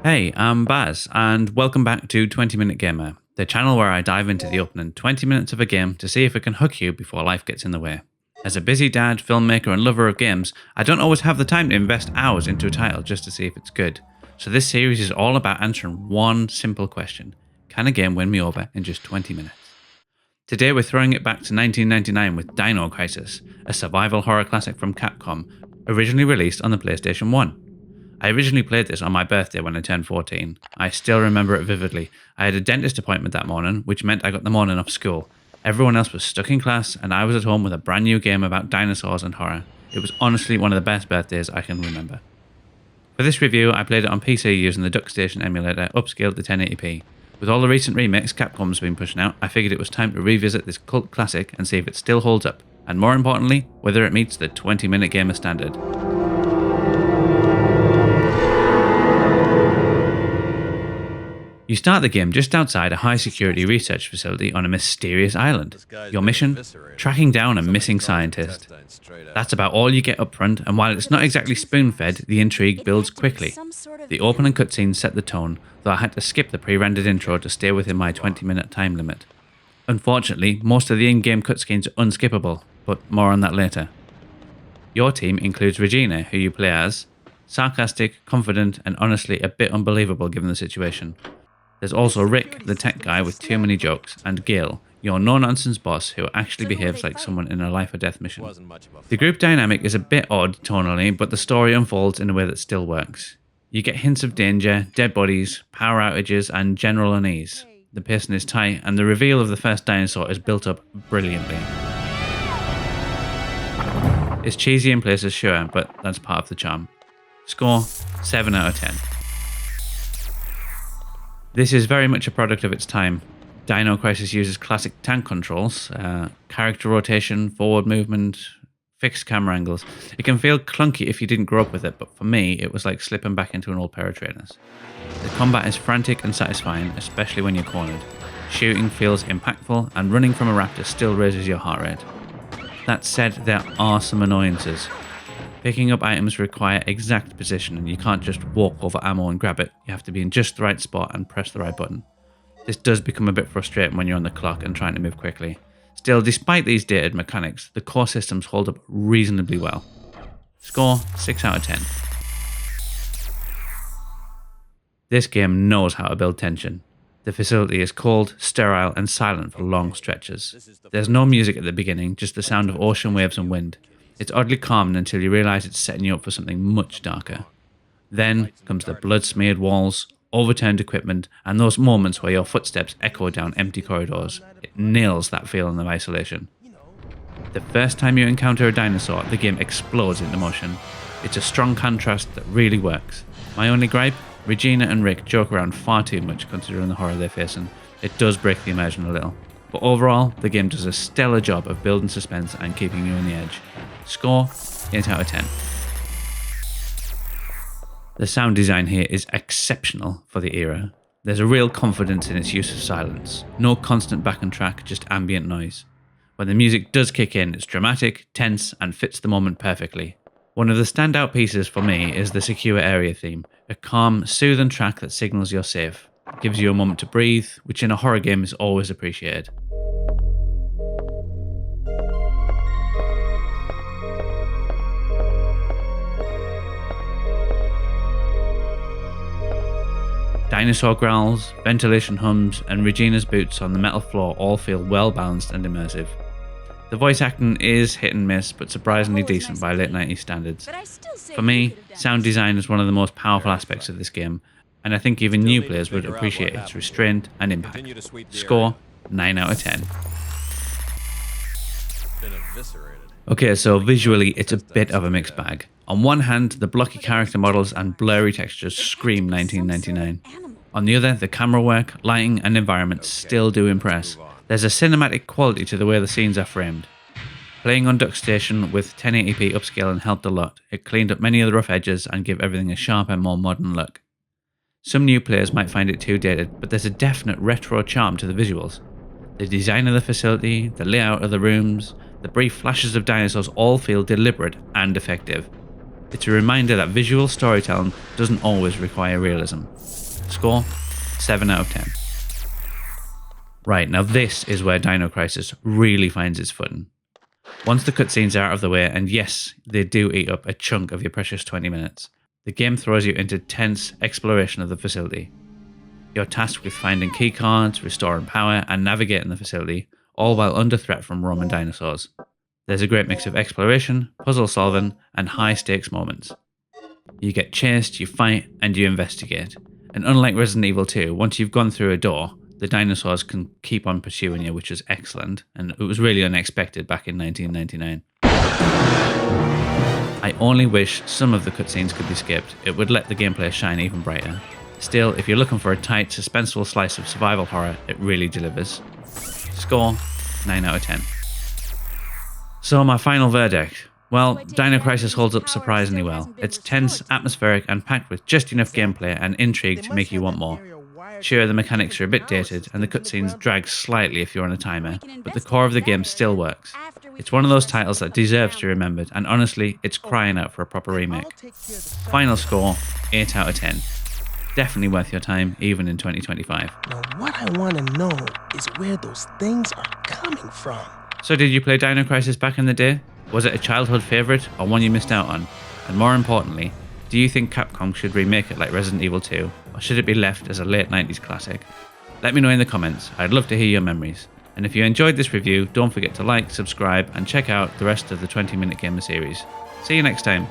Hey, I'm Baz, and welcome back to 20 Minute Gamer, the channel where I dive into the opening 20 minutes of a game to see if it can hook you before life gets in the way. As a busy dad, filmmaker, and lover of games, I don't always have the time to invest hours into a title just to see if it's good. So this series is all about answering one simple question: can a game win me over in just 20 minutes? Today we're throwing it back to 1999 with Dino Crisis, a survival horror classic from Capcom, originally released on the PlayStation 1. I originally played this on my birthday when I turned 14. I still remember it vividly. I had a dentist appointment that morning, which meant I got the morning off school. Everyone else was stuck in class, and I was at home with a brand new game about dinosaurs and horror. It was honestly one of the best birthdays I can remember. For this review, I played it on PC using the Duckstation emulator, upscaled to 1080p. With all the recent remakes Capcom's been pushing out, I figured it was time to revisit this cult classic and see if it still holds up, and more importantly, whether it meets the 20-minute gamer standard. You start the game just outside a high-security research facility on a mysterious island. Your mission? Tracking down a missing scientist. That's about all you get up front, and while it's not exactly spoon-fed, the intrigue builds quickly. The opening cutscene set the tone, though I had to skip the pre-rendered intro to stay within my 20-minute time limit. Unfortunately, most of the in-game cutscenes are unskippable, but more on that later. Your team includes Regina, who you play as, sarcastic, confident, and honestly a bit unbelievable given the situation. There's also Rick, the tech guy with too many jokes, and Gil, your no-nonsense boss who actually behaves like someone in a life-or-death mission. The group dynamic is a bit odd tonally, but the story unfolds in a way that still works. You get hints of danger, dead bodies, power outages, and general unease. The pacing is tight, and the reveal of the first dinosaur is built up brilliantly. It's cheesy in places, sure, but that's part of the charm. Score: 7 out of 10. This is very much a product of its time. Dino Crisis uses classic tank controls, character rotation, forward movement, fixed camera angles. It can feel clunky if you didn't grow up with it, but for me, it was like slipping back into an old pair of trainers. The combat is frantic and satisfying, especially when you're cornered. Shooting feels impactful, and running from a raptor still raises your heart rate. That said, there are some annoyances. Picking up items require exact position, and you can't just walk over ammo and grab it. You have to be in just the right spot and press the right button. This does become a bit frustrating when you're on the clock and trying to move quickly. Still, despite these dated mechanics, the core systems hold up reasonably well. Score: 6 out of 10. This game knows how to build tension. The facility is cold, sterile, and silent for long stretches. There's no music at the beginning, just the sound of ocean waves and wind. It's oddly calming until you realise it's setting you up for something much darker. Then comes the blood-smeared walls, overturned equipment, and those moments where your footsteps echo down empty corridors. It nails that feeling of isolation. The first time you encounter a dinosaur, the game explodes into motion. It's a strong contrast that really works. My only gripe? Regina and Rick joke around far too much considering the horror they're facing. It does break the immersion a little. But overall, the game does a stellar job of building suspense and keeping you on the edge. Score: 8 out of 10. The sound design here is exceptional for the era. There's a real confidence in its use of silence. No constant back and track, just ambient noise. When the music does kick in, it's dramatic, tense, and fits the moment perfectly. One of the standout pieces for me is the Secure Area theme, a calm, soothing track that signals you're safe. It gives you a moment to breathe, which in a horror game is always appreciated. Dinosaur growls, ventilation hums, and Regina's boots on the metal floor all feel well balanced and immersive. The voice acting is hit and miss, but surprisingly decent by late 90s standards. For me, sound design is one of the most powerful aspects of this game, and I think even new players would appreciate its restraint and impact. Score: 9 out of 10. Okay, so visually it's a bit of a mixed bag. On one hand, the blocky character models and blurry textures scream 1999. On the other, the camera work, lighting, and environment still do impress. There's a cinematic quality to the way the scenes are framed. Playing on Duckstation with 1080p upscaling helped a lot. It cleaned up many of the rough edges and gave everything a sharper, more modern look. Some new players might find it too dated, but there's a definite retro charm to the visuals. The design of the facility, the layout of the rooms, the brief flashes of dinosaurs all feel deliberate and effective. It's a reminder that visual storytelling doesn't always require realism. Score, 7 out of 10. Right, now this is where Dino Crisis really finds its footing. Once the cutscenes are out of the way, and yes, they do eat up a chunk of your precious 20 minutes, the game throws you into tense exploration of the facility. You're tasked with finding keycards, restoring power, and navigating the facility, all while under threat from roaming dinosaurs. There's a great mix of exploration, puzzle solving, and high stakes moments. You get chased, you fight, and you investigate. And unlike Resident Evil 2, once you've gone through a door, the dinosaurs can keep on pursuing you, which is excellent, and it was really unexpected back in 1999. I only wish some of the cutscenes could be skipped. It would let the gameplay shine even brighter. Still, if you're looking for a tight, suspenseful slice of survival horror, it really delivers. Score, 9 out of 10. So my final verdict. Well, Dino Crisis holds up surprisingly well. It's tense, atmospheric, and packed with just enough gameplay and intrigue to make you want more. Sure, the mechanics are a bit dated, and the cutscenes drag slightly if you're on a timer, but the core of the game still works. It's one of those titles that deserves to be remembered, and honestly, it's crying out for a proper remake. Final score, 8 out of 10. Definitely worth your time, even in 2025. Now what I want to know is where those things are coming from. So did you play Dino Crisis back in the day? Was it a childhood favourite, or one you missed out on? And more importantly, do you think Capcom should remake it like Resident Evil 2, or should it be left as a late 90s classic? Let me know in the comments, I'd love to hear your memories. And if you enjoyed this review, don't forget to like, subscribe, and check out the rest of the 20 Minute Gamer series. See you next time.